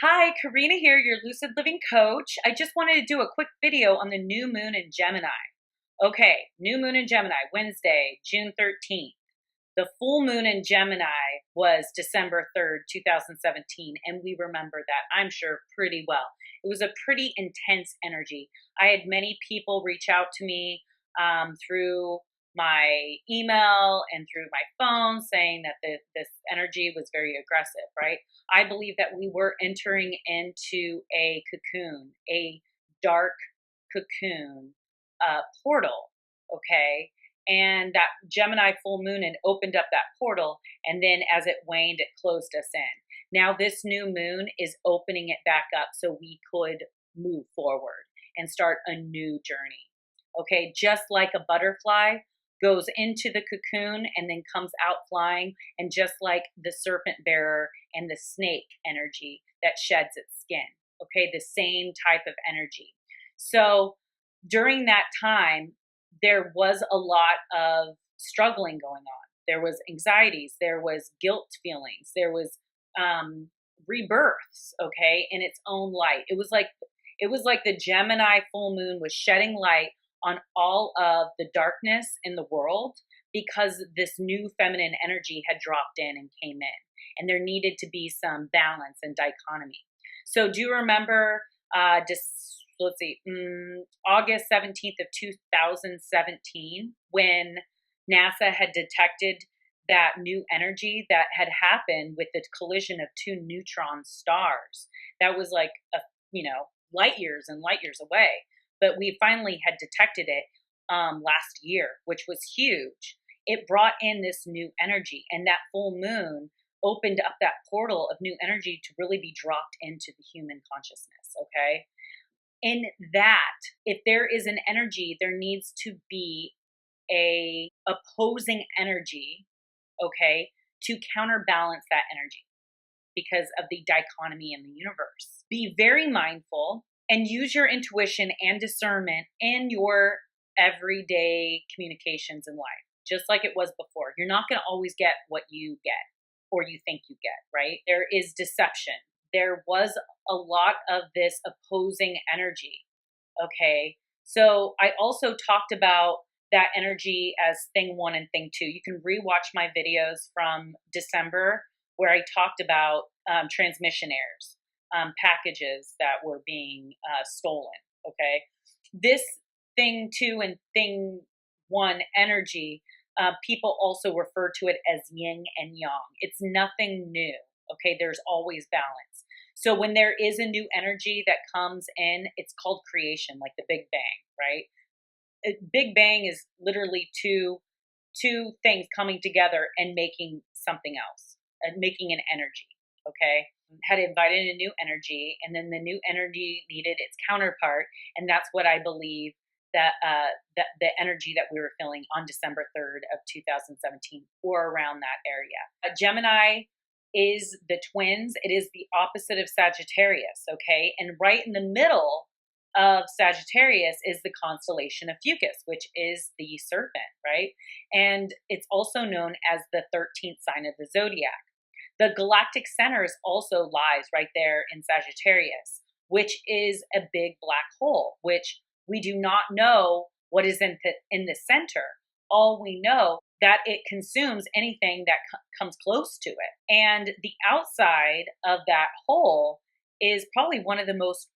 Hi, Karina here, your Lucid Living coach. I just wanted to do a quick video on the new moon in Gemini. Okay, new moon in Gemini, Wednesday, June 13th. The full moon in Gemini was December 3rd, 2017, and we remember that, I'm sure, pretty well. It was a pretty intense energy. I had many people reach out to me through my email and through my phone saying that this energy was very aggressive, right? I believe that we were entering into a cocoon, a dark cocoon portal, okay? And that Gemini full moon and opened up that portal, and then as it waned, it closed us in. Now this new moon is opening it back up so we could move forward and start a new journey. Okay, just like a butterfly goes into the cocoon and then comes out flying, and just like the serpent bearer and the snake energy that sheds its skin. Okay, the same type of energy. So during that time, there was a lot of struggling going on. There was anxieties, there was guilt feelings, there was rebirths, okay, in its own light. It was like the Gemini full moon was shedding light on all of the darkness in the world, because this new feminine energy had dropped in and came in, and there needed to be some balance and dichotomy. So do you remember August 17th of 2017, when NASA had detected that new energy that had happened with the collision of two neutron stars? That was like light years and light years away, but we finally had detected it last year, which was huge. It brought in this new energy, and that full moon opened up that portal of new energy to really be dropped into the human consciousness, okay? In that, if there is an energy, there needs to be a opposing energy, okay, to counterbalance that energy because of the dichotomy in the universe. Be very mindful and use your intuition and discernment in your everyday communications in life, just like it was before. You're not going to always get what you get or you think you get, right? There is deception. There was a lot of this opposing energy, okay? So I also talked about that energy as thing one and thing two. You can rewatch my videos from December where I talked about transmission errors, packages that were being stolen, okay? This thing two and thing one energy, people also refer to it as yin and yang. It's nothing new, okay? There's always balance. So when there is a new energy that comes in, it's called creation, like the Big Bang, right? Big Bang is literally two things coming together and making something else, making an energy, okay? Had invited a new energy, and then the new energy needed its counterpart, and that's what I believe that the energy that we were feeling on December 3rd of 2017, or around that area. Gemini is the twins. It is the opposite of Sagittarius, okay? And right in the middle of Sagittarius is the constellation of Fucus, which is the serpent, right? And it's also known as the 13th sign of the zodiac. The galactic center also lies right there in Sagittarius, which is a big black hole, which we do not know what is in the center. All we know that it consumes anything that comes close to it. And the outside of that hole is probably one of the most,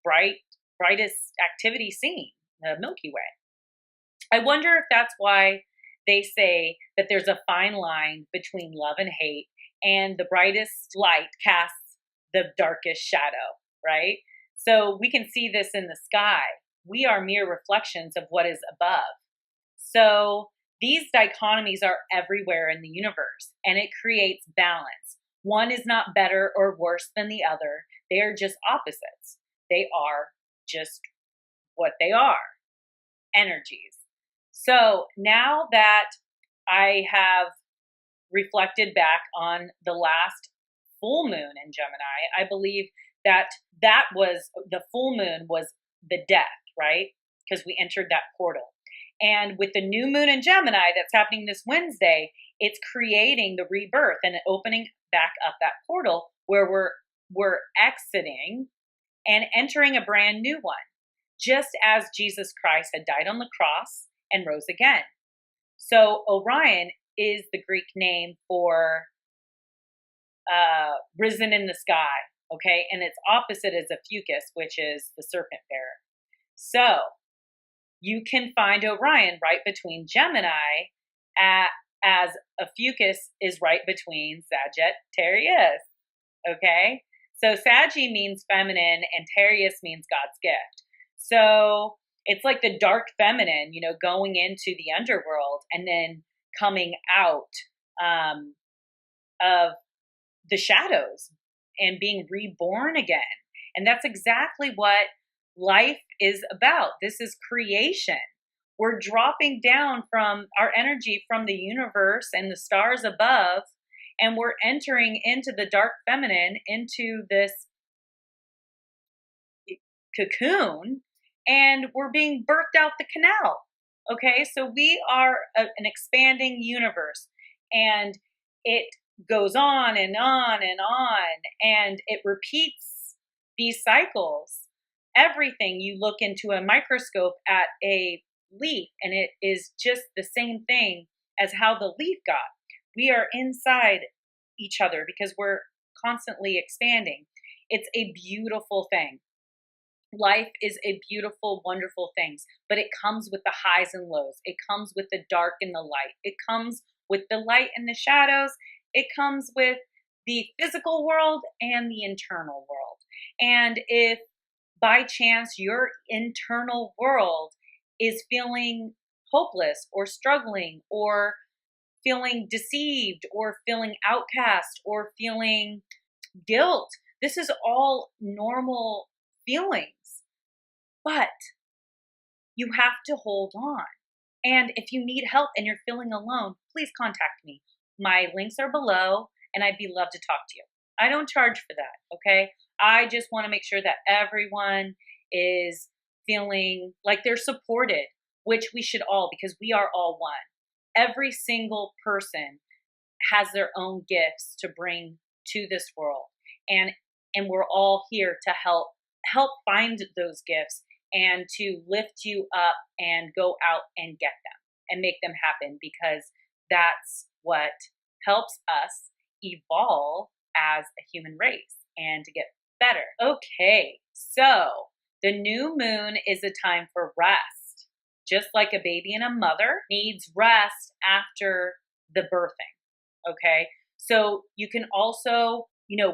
brightest activity seen, the Milky Way. I wonder if that's why they say that there's a fine line between love and hate, and the brightest light casts the darkest shadow, right? So we can see this in the sky. We are mere reflections of what is above. So these dichotomies are everywhere in the universe, and it creates balance. One is not better or worse than the other. They are just opposites. They are just what they are, energies. So now that I have reflected back on the last full moon in Gemini, I believe that was the full moon, was the death, right? Because we entered that portal. And with the new moon in Gemini that's happening this Wednesday, it's creating the rebirth and opening back up that portal where we're we're exiting and entering a brand new one, just as Jesus Christ had died on the cross and rose again. So Orion is the Greek name for risen in the sky, okay? And its opposite is Ophiuchus, which is the serpent bearer. So you can find Orion right between Gemini, as Ophiuchus is right between Sagittarius, okay? So Saggy means feminine and Tarius means God's gift. So it's like the dark feminine, you know, going into the underworld and then coming out of the shadows and being reborn again. And that's exactly what life is about. This is creation. We're dropping down from our energy from the universe and the stars above, and we're entering into the dark feminine, into this cocoon, and we're being birthed out the canal. Okay, so we are an expanding universe, and it goes on and on and on, and it repeats these cycles. Everything, you look into a microscope at a leaf, and it is just the same thing as how the leaf got. We are inside each other because we're constantly expanding. It's a beautiful thing. Life is a beautiful, wonderful thing, but it comes with the highs and lows. It comes with the dark and the light. It comes with the light and the shadows. It comes with the physical world and the internal world. And if by chance your internal world is feeling hopeless or struggling or feeling deceived or feeling outcast or feeling guilt, this is all normal feelings. But you have to hold on. And if you need help and you're feeling alone, please contact me. My links are below, and I'd be love to talk to you. I don't charge for that, okay? I just want to make sure that everyone is feeling like they're supported, which we should all, because we are all one. Every single person has their own gifts to bring to this world, and we're all here to help find those gifts and to lift you up and go out and get them and make them happen, because that's what helps us evolve as a human race and to get better. Okay, so the new moon is a time for rest. Just like a baby and a mother needs rest after the birthing, okay? So you can also,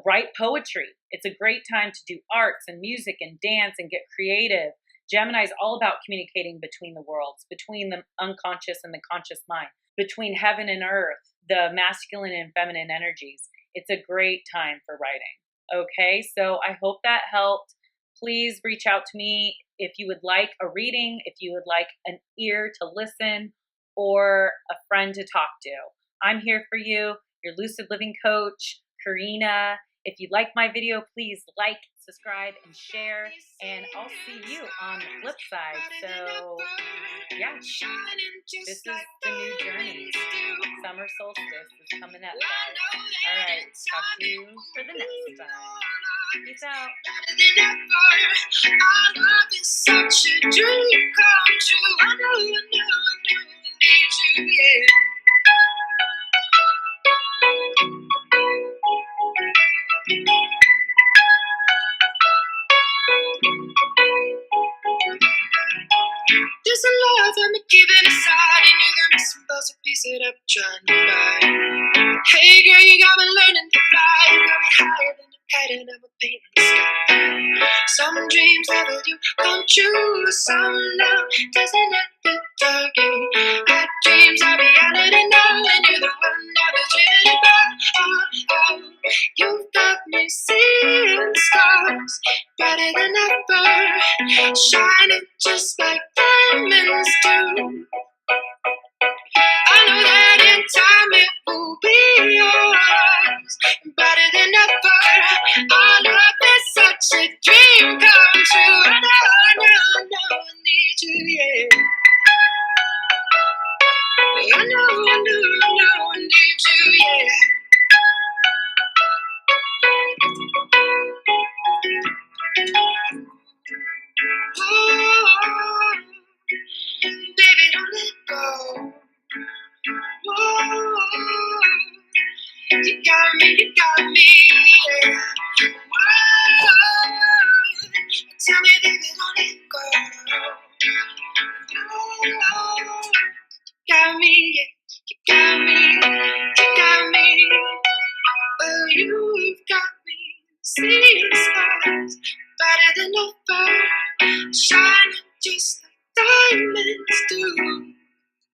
write poetry. It's a great time to do arts and music and dance and get creative. Gemini is all about communicating between the worlds, between the unconscious and the conscious mind, between heaven and earth, the masculine and feminine energies. It's a great time for writing. Okay, so I hope that helped. Please reach out to me if you would like a reading, if you would like an ear to listen, or a friend to talk to. I'm here for you, your lucid living coach, Karina. If you like my video, please like, subscribe, and share, and I'll see you on the flip side. So, yeah, this is the new journey. Summer solstice is coming up, guys. All right, talk to you for the next time. Peace out. Our love is such a dream come true. I know, I need you, yeah. There's a love I'm keeping aside, and you're the missing puzzle piece that I'm trying to find. Hey girl, you got me learning to fly. You got me higher than the kite, and I'm a paint in the sky. Some dreams never do come true. Some now doesn't end the darking. My dreams are reality now, and you're the one I was dreaming about. Oh, you've got me seeing stars brighter than ever, shining just like diamonds do. I know that in time it will be yours, brighter than ever. Our love is such a dream come true. I know, I need you, yeah. I know, I need you, yeah. You got me, yeah. Whoa. Tell me, baby, don't let go. Whoa. Got me, yeah. You got me, you got me. Well, you've got me seeing stars brighter than ever, shining just like diamonds do.